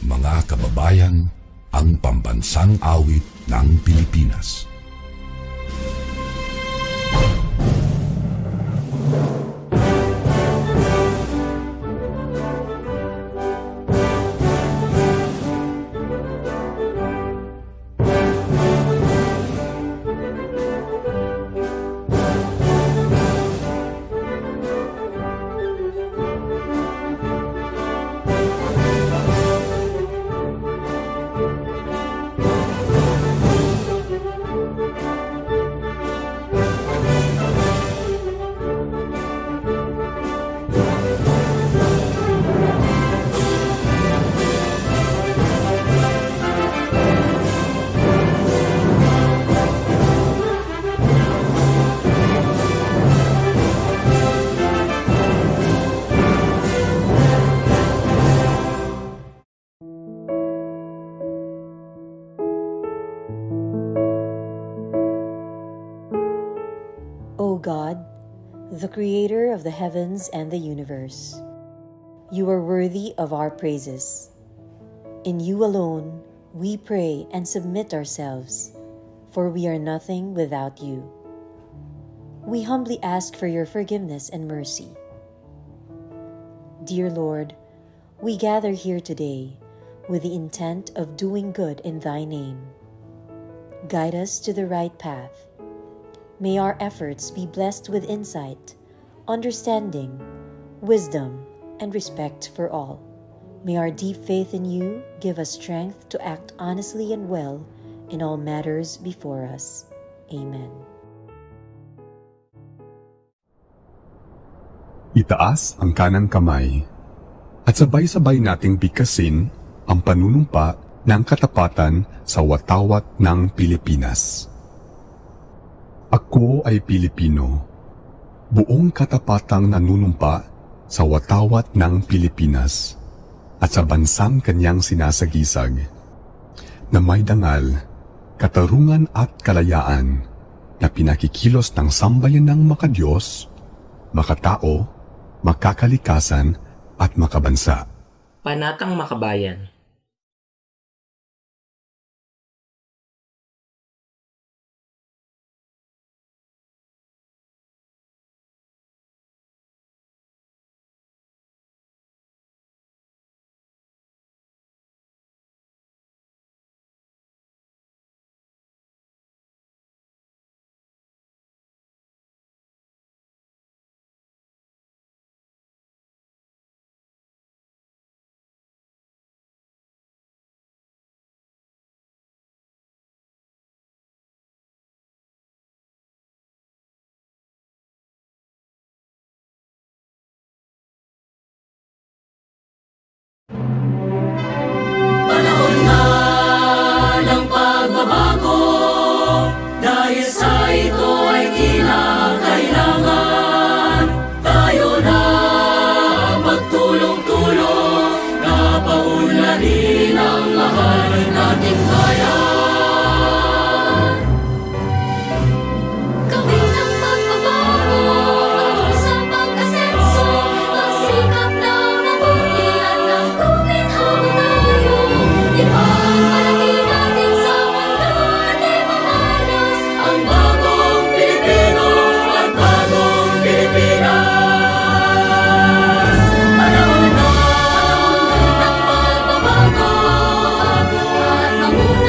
mga kababayan, ang pambansang awit ng Pilipinas. O God, the Creator of the heavens and the universe, you are worthy of our praises. In you alone we pray and submit ourselves, for we are nothing without you. We humbly ask for your forgiveness and mercy. Dear Lord, we gather here today with the intent of doing good in thy name. Guide us to the right path. May our efforts be blessed with insight, understanding, wisdom, and respect for all. May our deep faith in you give us strength to act honestly and well in all matters before us. Amen. Itaas ang kanang kamay at sabay-sabay nating bigkasin ang panunumpa ng katapatan sa watawat ng Pilipinas. Ako ay Pilipino, buong katapatang nanunumpa sa watawat ng Pilipinas at sa bansang kanyang sinasagisag, na may dangal, katarungan at kalayaan na pinakikilos ng sambayan ng makadiyos, makatao, makakalikasan at makabansa. Panatang Makabayan.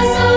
Sa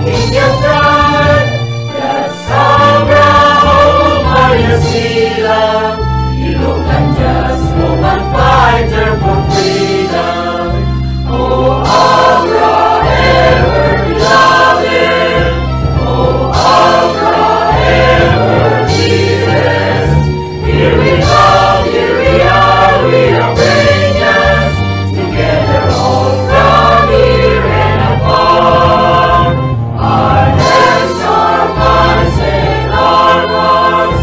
inyong brand. Kasabra o Maria silang, Ilocos just woman fighter for freedom. Oh, Aura ever loving, oh, Aura ever dearest. Here we come, here we are Rangers, together all from here and afar. Our hands, our minds, and our hearts,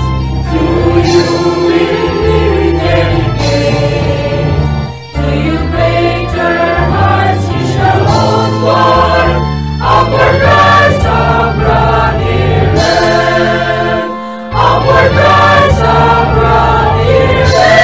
to you we dedicate. To you greater hearts we shall onward, upward rise, abroad dear land. Upward rise, abroad dear land.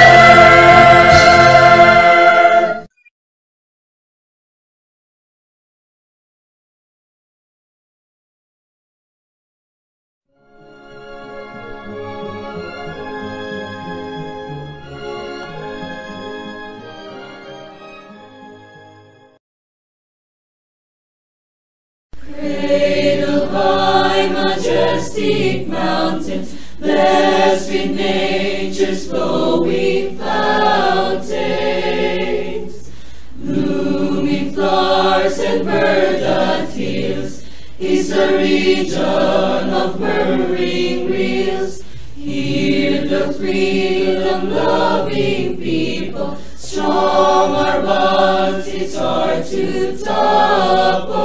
Cradled by majestic mountains, blessed with nature's flowing fountains, blooming flowers and verdant hills, is a region of murmuring rills. Here the freedom-loving people, strong our bonds, it's hard to topple.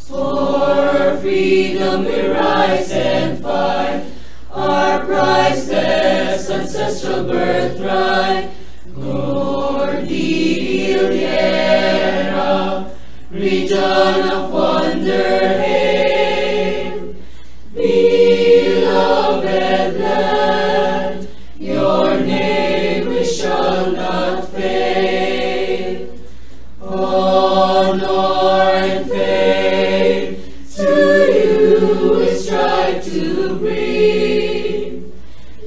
For our freedom we rise and fight, our priceless ancestral birthright. Cordillera, region of wonder, hail. Beloved land, your name we shall not fail. Honor and fame to you we strive to bring.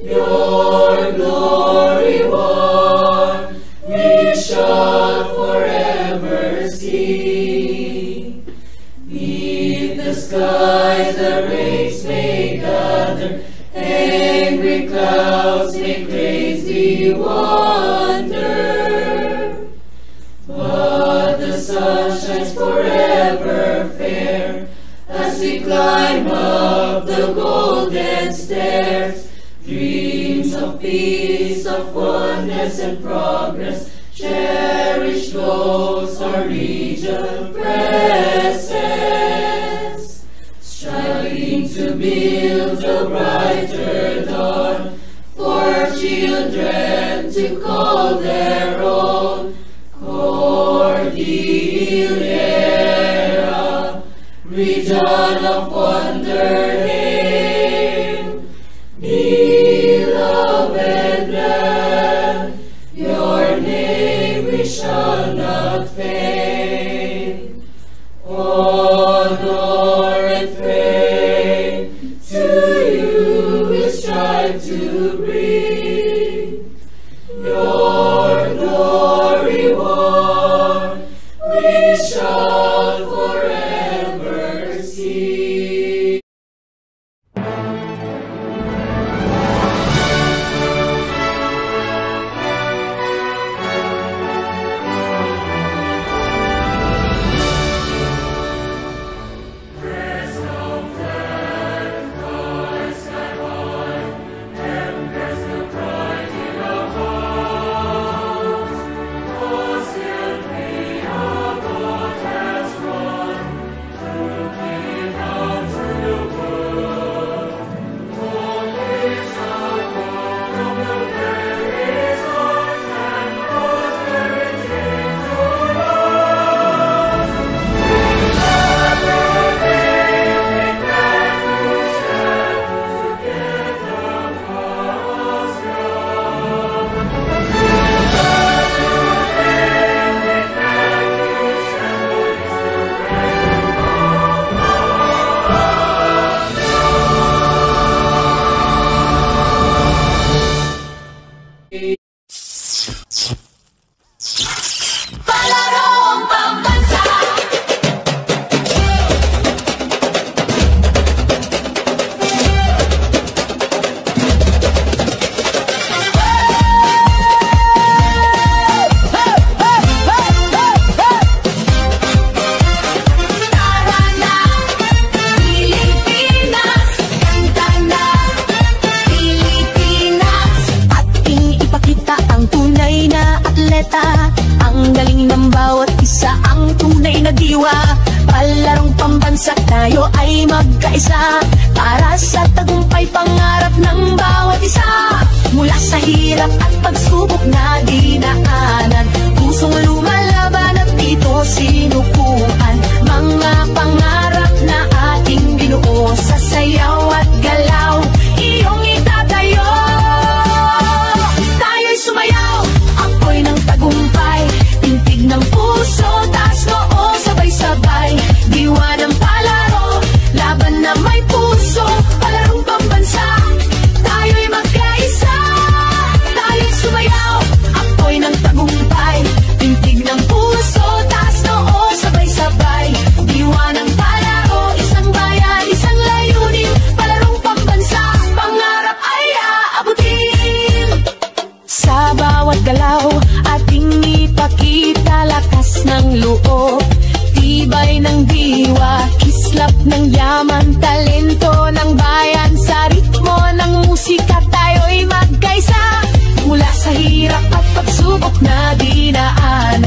Your glory won, we shall forever see. Beneath the skies the rays may gather, angry clouds may crazy wander, but the sun shines forever fair as we climb up the golden stairs. Dreams of peace, of oneness and progress, cherished goals our region presses. Striving to build a brighter dawn for children to call their own. Cordillera, region of wonder, hail. Beloved land, your name we shall not fail. Honor and fame to you we strive to bring. Your glory won, we shall forever see. Ang galing ng bawat isa, ang tunay na diwa. Palarong pambansa, tayo ay magkaisa para sa tagumpay pangarap ng bawat isa. Mula sa hirap at pagsubok na dinaanan, pusong lumalaban at dito sinukuhan. Mga pangarap na ating binuo sa sayaw at galaw, iyong itatayo. Tayo'y sumayaw, apoy ng tagumpay, tintig ng puso, taas noo, sabay-sabay. Diwa ng palaro, laban na may puso, palarong pambansa, tayo'y magkaisa. Tayo'y sumayaw, apoy ng tagumpay, tintig ng puso, taas noo, sabay-sabay. Diwa ng palaro, isang bayan, isang layunin, palarong pambansa, pangarap ay aabutin. Sa bawat galaw, ating ipakita lakas ng loob, tibay ng diwa, kislap ng yaman, talento ng bayan. Sa ritmo ng musika, tayo'y magkaisa. Mula sa hirap at pagsubok na dinaanan,